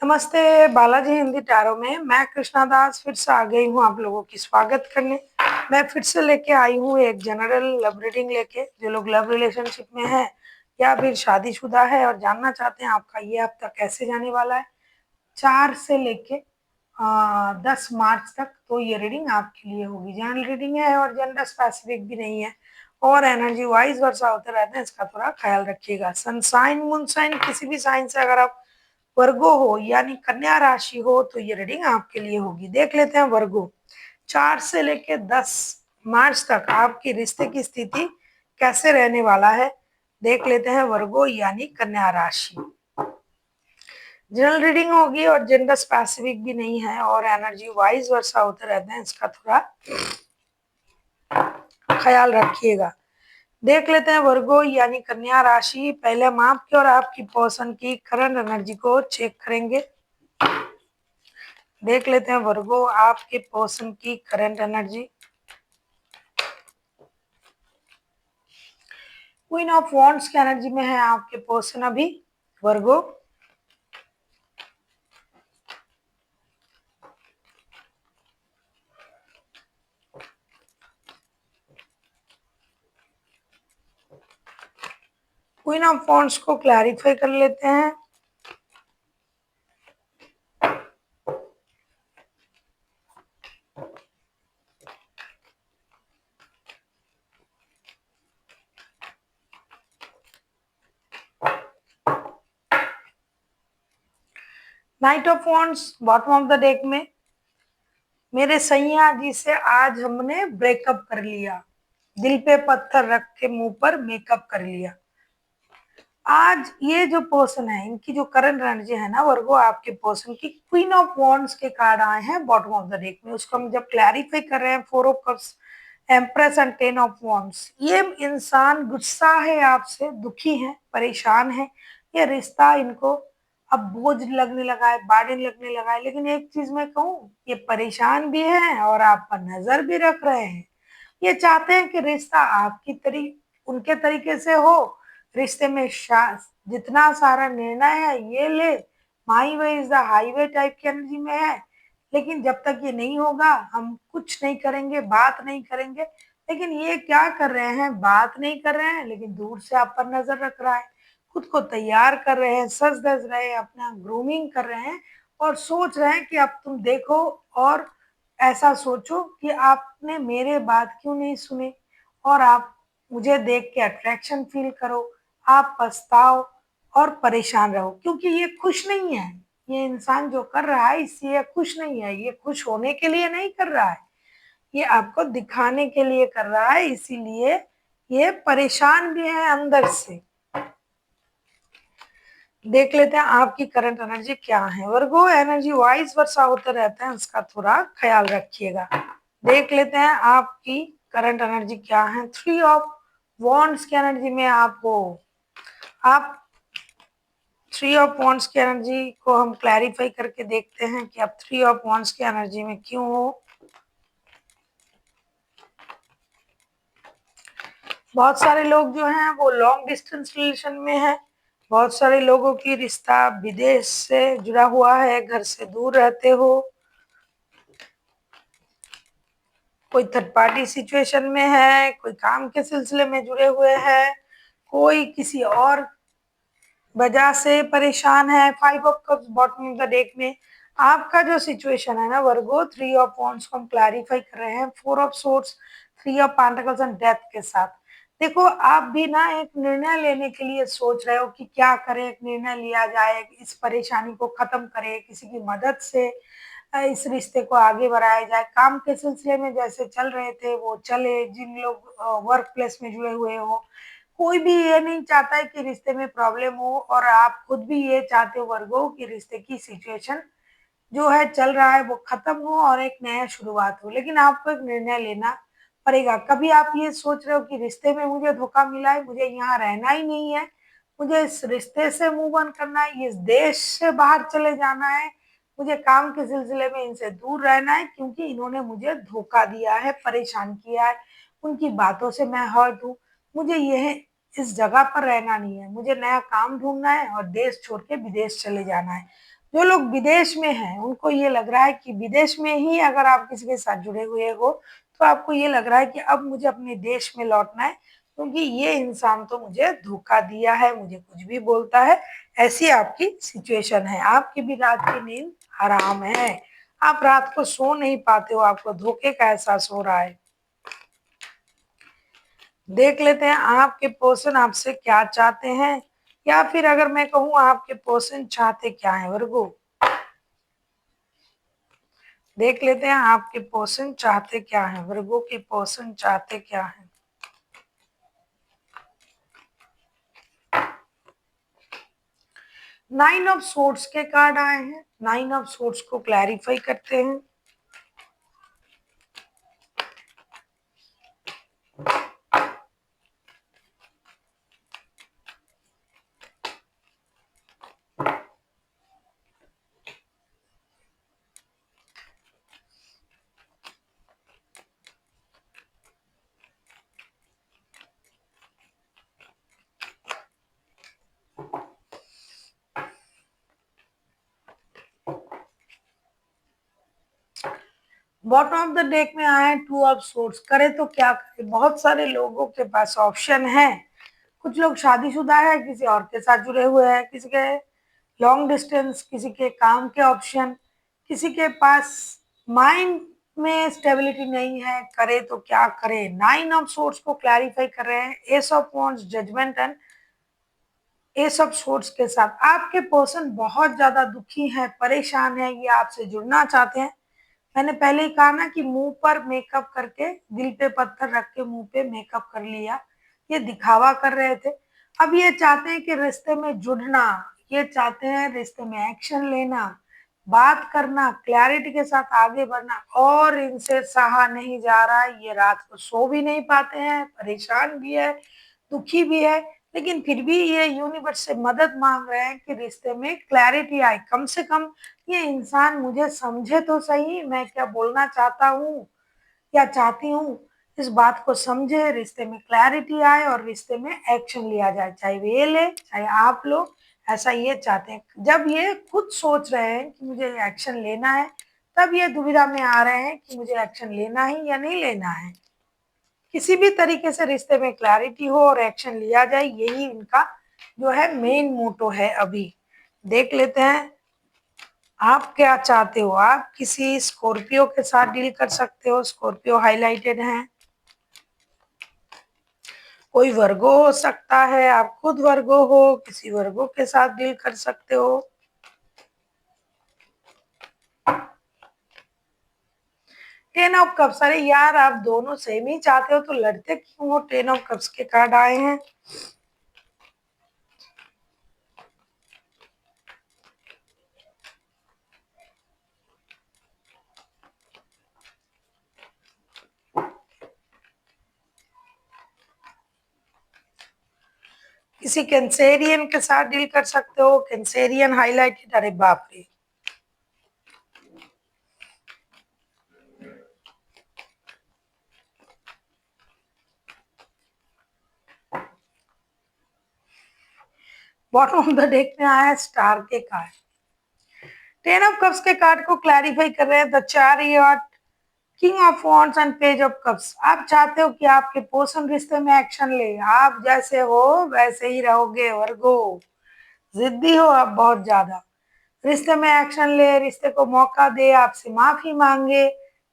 नमस्ते बालाजी हिंदी टैरो में मैं कृष्णा दास फिर से आ गई हूँ आप लोगों की स्वागत करने। मैं फिर से लेके आई हूँ एक जनरल लव रीडिंग लेके। जो लोग लव रिलेशनशिप में है या फिर शादीशुदा है और जानना चाहते हैं आपका ये हफ्ता कैसे जाने वाला है 4 से लेके 10 मार्च तक, तो ये रीडिंग आपके लिए होगी। जनरल रीडिंग है और जेंडर स्पेसिफिक भी नहीं है और एनर्जी वाइज वर्षा होते रहते हैं, इसका थोड़ा ख्याल रखिएगा। सनसाइन मूनसाइन किसी भी साइन से अगर आप वर्गो हो यानी कन्या राशि हो तो ये रीडिंग आपके लिए होगी। देख लेते हैं वर्गो 4 से लेके 10 मार्च तक आपकी रिश्ते की स्थिति कैसे रहने वाला है। देख लेते हैं वर्गो यानी कन्या राशि। जनरल रीडिंग होगी और जेंडर स्पेसिफिक भी नहीं है और एनर्जी वाइज वर्षा होते रहते हैं, इसका थोड़ा ख्याल रखिएगा। देख लेते हैं वर्गो यानी कन्या राशि। पहले हम आपके और आपकी पर्सन की करंट एनर्जी को चेक करेंगे। देख लेते हैं वर्गो आपके पर्सन की current energy. Queen of wands की एनर्जी में है आपके पर्सन अभी वर्गो। क्वीन ऑफ वॉन्ड्स को क्लैरिफाई कर लेते हैं। Night of wands bottom of the deck में। मेरे सैया जी से आज हमने ब्रेकअप कर लिया, दिल पे पत्थर रख के मुंह पर मेकअप कर लिया। आज ये जो पर्सन है इनकी जो करंट एनर्जी है ना वर्गो आपके पर्सन की, क्वीन ऑफ वॉन्ड्स के कार्ड आए हैं बॉटम ऑफ द डेक में। उसको हम जब क्लैरिफाई कर रहे हैं 4 of cups, empress and 10 of wands. ये इंसान गुस्सा है आपसे, दुखी है, परेशान है। ये रिश्ता इनको अब बोझ लगने लगा है, बार्डन लगने लगा है। लेकिन एक चीज मैं कहूँ, ये परेशान भी है और आप पर नजर भी रख रहे हैं। ये चाहते हैं कि रिश्ता आपकी उनके तरीके से हो। रिश्ते में जितना सारा निर्णय है ये ले, my way is the highway type की एनर्जी में है। लेकिन जब तक ये नहीं होगा हम कुछ नहीं करेंगे, बात नहीं करेंगे। लेकिन ये क्या कर रहे हैं, बात नहीं कर रहे हैं लेकिन दूर से आप पर नजर रख रहा है। खुद को तैयार कर रहे हैं, सज धज रहे हैं, अपना ग्रूमिंग कर रहे हैं और सोच रहे हैं कि अब तुम देखो और ऐसा सोचो कि आपने मेरे बात क्यों नहीं सुने और आप मुझे देख के अट्रैक्शन फील करो। आप पछताओ और परेशान रहो, क्योंकि ये खुश नहीं है। ये इंसान जो कर रहा है इससे ये खुश नहीं है। ये खुश होने के लिए नहीं कर रहा है, ये आपको दिखाने के लिए कर रहा है, इसीलिए ये परेशान भी है अंदर से। देख लेते हैं आपकी करंट एनर्जी क्या है वर्गो। एनर्जी वाइज वर्षा होते रहते हैं, उसका थोड़ा ख्याल रखिएगा। देख लेते हैं आपकी करंट एनर्जी क्या है। 3 ऑफ वॉन्ड्स की एनर्जी में आप हो। आप 3 ऑफ वॉन्ड्स की एनर्जी को हम क्लैरिफाई करके देखते हैं कि आप 3 ऑफ वॉन्ड्स की एनर्जी में क्यों हो। बहुत सारे लोग जो हैं वो लॉन्ग डिस्टेंस रिलेशन में है। बहुत सारे लोगों की रिश्ता विदेश से जुड़ा हुआ है, घर से दूर रहते हो। कोई थर्ड पार्टी सिचुएशन में है, कोई काम के सिलसिले में जुड़े हुए हैं, कोई किसी और वजह से परेशान है। 5 of cups bottom of the deck में आपका जो सिचुएशन है ना वर्गो, 3 ऑफ वॉन्ड्स को हम क्लैरिफाई कर रहे हैं 4 of sorts, 3 of pentacles and death के साथ। देखो आप भी ना एक निर्णय लेने के लिए सोच रहे हो कि क्या करें, एक निर्णय लिया जाए, इस परेशानी को खत्म करें, किसी की मदद से इस रिश्ते को आगे बढ़ाया जाए। काम के सिलसिले में जैसे चल रहे थे वो चले। जिन लोग वर्क प्लेस में जुड़े हुए हो, कोई भी ये नहीं चाहता है कि रिश्ते में प्रॉब्लम हो और आप खुद भी ये चाहते हो वर्गो कि रिश्ते की सिचुएशन जो है चल रहा है वो खत्म हो और एक नया शुरुआत हो। लेकिन आपको एक निर्णय लेना पड़ेगा। कभी आप ये सोच रहे हो कि रिश्ते में मुझे धोखा मिला है, मुझे यहाँ रहना ही नहीं है, मुझे इस रिश्ते से मूव ऑन करना है, इस देश से बाहर चले जाना है, मुझे काम के सिलसिले में इनसे दूर रहना है क्योंकि इन्होंने मुझे धोखा दिया है, परेशान किया है, उनकी बातों से मैं हर्ट हूँ। मुझे यह इस जगह पर रहना नहीं है, मुझे नया काम ढूंढना है और देश छोड़ के विदेश चले जाना है। जो लोग विदेश में हैं उनको ये लग रहा है कि विदेश में ही अगर आप किसी के साथ जुड़े हुए हो तो आपको ये लग रहा है कि अब मुझे अपने देश में लौटना है, क्योंकि ये इंसान तो मुझे धोखा दिया है, मुझे कुछ भी बोलता है। ऐसी आपकी सिचुएशन है, आपकी भी रात की नींद हराम है, आप रात को सो नहीं पाते हो, आपको धोखे का एहसास हो रहा है। देख लेते हैं आपके पर्सन आपसे क्या चाहते हैं, या फिर अगर मैं कहूँ आपके पर्सन चाहते क्या है वर्गो। देख लेते हैं आपके पर्सन चाहते क्या है, वर्गो के पर्सन चाहते क्या है। नाइन ऑफ सोर्ड्स के कार्ड आए हैं, नाइन ऑफ सोर्ड्स को क्लैरिफाई करते हैं। बॉटम ऑफ द डेक में आए टू ऑफ सोर्ड्स, करे तो क्या करे। बहुत सारे लोगों के पास ऑप्शन है, कुछ लोग शादीशुदा है, किसी और के साथ जुड़े हुए हैं, किसी के लॉन्ग डिस्टेंस, किसी के काम के ऑप्शन, किसी के पास माइंड में स्टेबिलिटी नहीं है, करे तो क्या करे। नाइन ऑफ सोर्ड्स को क्लैरिफाई कर रहे हैं, ace of wands, judgement and ace of swords के साथ। आपके पर्सन बहुत ज्यादा दुखी है, परेशान है, ये आपसे जुड़ना चाहते हैं। मैंने पहले ही कहा ना कि मुंह पर मेकअप करके, दिल पे पत्थर रख के मुंह पे मेकअप कर लिया, ये दिखावा कर रहे थे। अब ये चाहते हैं कि रिश्ते में जुड़ना, ये चाहते हैं रिश्ते में एक्शन लेना, बात करना, क्लैरिटी के साथ आगे बढ़ना, और इनसे सहा नहीं जा रहा है। ये रात को सो भी नहीं पाते हैं, परेशान भी है, दुखी भी है, लेकिन फिर भी ये यूनिवर्स से मदद मांग रहे हैं कि रिश्ते में क्लैरिटी आए। कम से कम ये इंसान मुझे समझे तो सही, मैं क्या बोलना चाहता हूँ, क्या चाहती हूँ, इस बात को समझे, रिश्ते में क्लैरिटी आए और रिश्ते में एक्शन लिया जाए, चाहे वे ले चाहे आप लोग। ऐसा ये चाहते हैं। जब ये खुद सोच रहे हैं कि मुझे एक्शन लेना है, तब ये दुविधा में आ रहे हैं कि मुझे एक्शन लेना है या नहीं लेना है। किसी भी तरीके से रिश्ते में क्लैरिटी हो और एक्शन लिया जाए, यही इनका जो है मेन मोटो है। अभी देख लेते हैं आप क्या चाहते हो। आप किसी स्कॉर्पियो के साथ डील कर सकते हो, स्कॉर्पियो हाईलाइटेड है, कोई वर्गो हो सकता है, आप खुद वर्गो हो, किसी वर्गो के साथ डील कर सकते हो। टेन ऑफ कप्स, अरे यार आप दोनों सेम ही चाहते हो तो लड़ते क्यों हो। टेन ऑफ कप्स के कार्ड आए हैं। किसी कैंसेरियन के साथ डील कर सकते हो, कैंसेरियन हाईलाइटेड, अरे बाप रे। बॉटम ऑफ द डेक में आया स्टार के कार्ड। टेन ऑफ कप्स के कार्ड को क्लैरिफाई कर रहे हैं, the chariot, king of wands and page of cups. आप चाहते हो कि आपके पर्सन रिश्ते में एक्शन ले, आप जैसे हो वैसे ही रहोगे वर्गो, जिद्दी हो आप बहुत ज्यादा। रिश्ते में एक्शन ले, रिश्ते को मौका दे, आपसे माफी मांगे,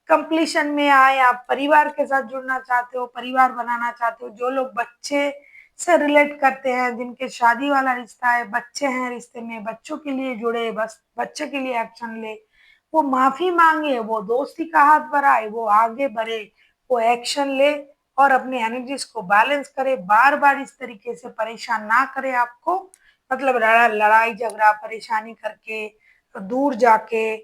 कंप्लीशन में आए। आप परिवार के साथ जुड़ना चाहते हो, परिवार बनाना चाहते हो। जो लोग बच्चे से रिलेट करते हैं, जिनके शादी वाला रिश्ता है, बच्चे हैं रिश्ते में, बच्चों के लिए जुड़े, बस बच्चे के लिए एक्शन ले, वो माफी मांगे, वो दोस्ती का हाथ बढ़ाए, वो आगे बढ़े, वो एक्शन ले और अपनी एनर्जीज को बैलेंस करे। बार बार इस तरीके से परेशान ना करे आपको, मतलब लड़ाई झगड़ा परेशानी करके, दूर जाके,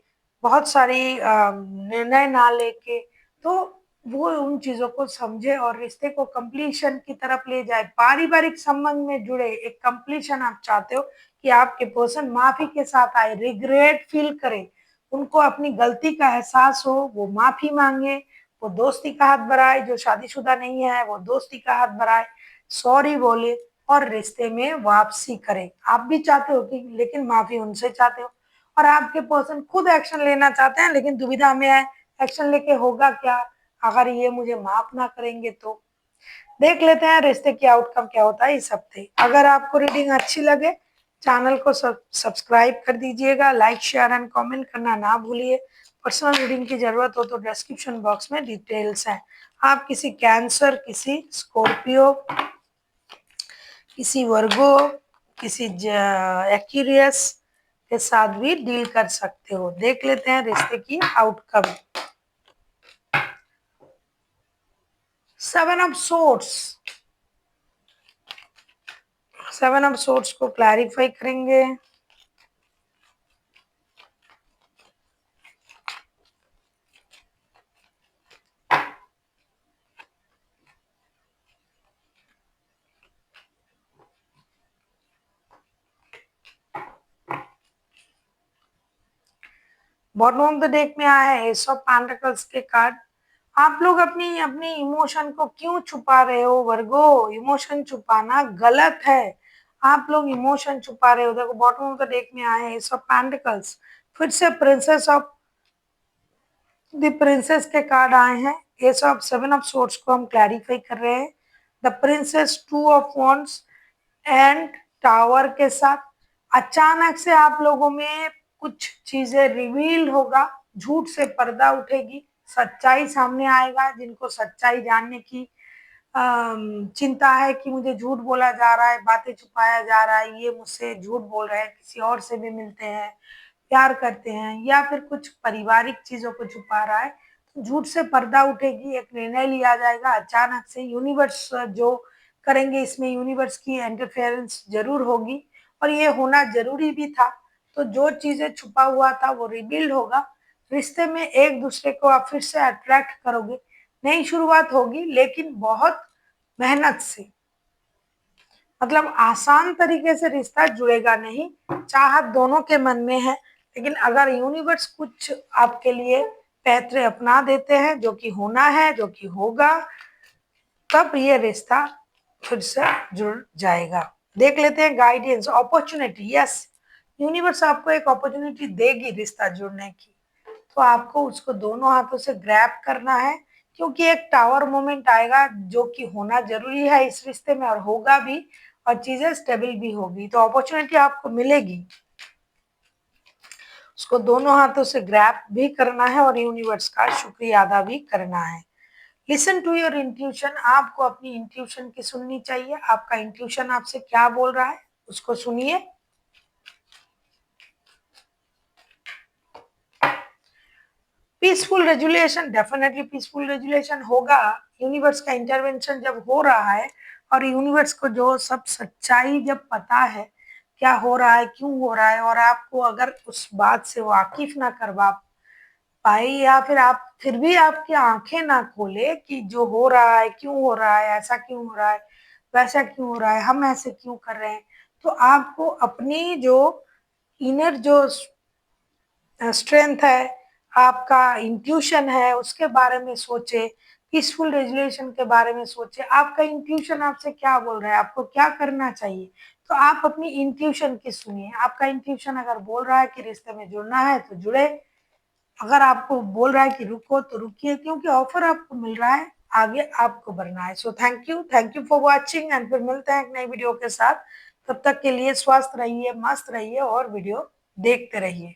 बहुत सारी निर्णय ना लेके। तो वो उन चीजों को समझे और रिश्ते को कंप्लीशन की तरफ ले जाए। पारिवारिक संबंध में जुड़े, एक कंप्लीशन आप चाहते हो कि आपके पर्सन माफी के साथ आए, रिग्रेट फील करे, उनको अपनी गलती का एहसास हो, वो माफी मांगे, वो दोस्ती का हाथ बढ़ाए, जो शादीशुदा नहीं है वो दोस्ती का हाथ बढ़ाए, सॉरी बोले और रिश्ते में वापसी करे। आप भी चाहते हो कि, लेकिन माफी उनसे चाहते हो। और आपके पर्सन खुद एक्शन लेना चाहते हैं लेकिन दुविधा में है, एक्शन लेके होगा क्या अगर ये मुझे माफ ना करेंगे तो। देख लेते हैं रिश्ते की आउटकम क्या होता है इस हफ्ते। अगर आपको रीडिंग अच्छी लगे चैनल को सब्सक्राइब कर दीजिएगा, लाइक शेयर एंड कमेंट करना ना भूलिए। पर्सनल रीडिंग की जरूरत हो तो डिस्क्रिप्शन बॉक्स में डिटेल्स हैं। आप किसी कैंसर, किसी स्कॉर्पियो, किसी वर्गो, किसी एक्यूरियस के साथ भी डील कर सकते हो। देख लेते हैं रिश्ते की outcome. 7 of swords, 7 of swords को क्लैरिफाई करेंगे। बॉटम ऑफ द डेक में आया है एस ऑफ पेंटिकल्स के कार्ड। आप लोग अपनी अपनी इमोशन को क्यों छुपा रहे हो वर्गो? इमोशन छुपाना गलत है। आप लोग इमोशन छुपा रहे हो। देखो बॉटम ऑफ द डेक में आया है एस ऑफ पेंटिकल्स, फिर से प्रिंसेस ऑफ द प्रिंसेस के कार्ड आए हैं। एस ऑफ 7 ऑफ सोर्ड्स को हम क्लैरिफाई कर रहे हैं। The princess, 2 of wands and tower के साथ अचानक से आप लोगों में कुछ चीजें रिवील होगा, झूठ से पर्दा उठेगी, सच्चाई सामने आएगा। जिनको सच्चाई जानने की चिंता है कि मुझे झूठ बोला जा रहा है, बातें छुपाया जा रहा है, ये मुझसे झूठ बोल रहे हैं, किसी और से भी मिलते हैं, प्यार करते हैं, या फिर कुछ पारिवारिक चीजों को छुपा रहा है, तो झूठ से पर्दा उठेगी, एक निर्णय लिया जाएगा अचानक से। यूनिवर्स जो करेंगे इसमें यूनिवर्स की इंटरफेरेंस जरूर होगी और ये होना जरूरी भी था। तो जो चीजें छुपा हुआ था वो रिवील्ड होगा। रिश्ते में एक दूसरे को आप फिर से अट्रैक्ट करोगे। नई शुरुआत होगी लेकिन बहुत मेहनत से, मतलब आसान तरीके से रिश्ता जुड़ेगा नहीं। चाहत दोनों के मन में है लेकिन अगर यूनिवर्स कुछ आपके लिए पैतरे अपना देते हैं जो कि होना है, जो कि होगा, तब ये रिश्ता फिर से जुड़ जाएगा। देख लेते हैं गाइडेंस, अपॉर्चुनिटी। यस, यूनिवर्स आपको एक अपॉर्चुनिटी देगी रिश्ता जुड़ने की, तो आपको उसको दोनों हाथों से ग्रैब करना है क्योंकि एक टावर मोमेंट आएगा जो कि होना जरूरी है इस रिश्ते में और होगा भी और चीजें स्टेबल भी होगी। तो अपॉर्चुनिटी आपको मिलेगी, उसको दोनों हाथों से ग्रैब भी करना है और यूनिवर्स का शुक्रिया अदा भी करना है। लिसन टू योर इंट्यूशन, आपको अपनी इंट्यूशन की सुननी चाहिए। आपका इंट्यूशन आपसे क्या बोल रहा है उसको सुनिए। Peaceful resolution, definitely peaceful resolution होगा। यूनिवर्स का इंटरवेंशन जब हो रहा है और यूनिवर्स को जो सब सच्चाई जब पता है क्या हो रहा है, क्यों हो रहा है, और आपको अगर उस बात से वाकिफ ना करवा पाए या फिर आप फिर भी आपकी आंखें ना खोले कि जो हो रहा है, क्यों हो रहा है, ऐसा क्यों हो रहा है, वैसा क्यों हो रहा है, हम ऐसे क्यों कर रहे हैं, तो आपको अपनी जो इनर जो स्ट्रेंथ है, आपका इंट्यूशन है, उसके बारे में सोचे। पीसफुल रेजुलेशन के बारे में सोचे। आपका इंट्यूशन आपसे क्या बोल रहा है, आपको क्या करना चाहिए, तो आप अपनी इंट्यूशन की सुनिए। आपका इंट्यूशन अगर बोल रहा है कि रिश्ते में जुड़ना है तो जुड़े, अगर आपको बोल रहा है कि रुको तो रुकिए क्योंकि ऑफर आपको मिल रहा है, आगे आपको बढ़ना है। So thank you for watching and फिर मिलते हैं एक नई वीडियो के साथ। तब तक के लिए स्वस्थ रहिए, मस्त रहिए और वीडियो देखते रहिए।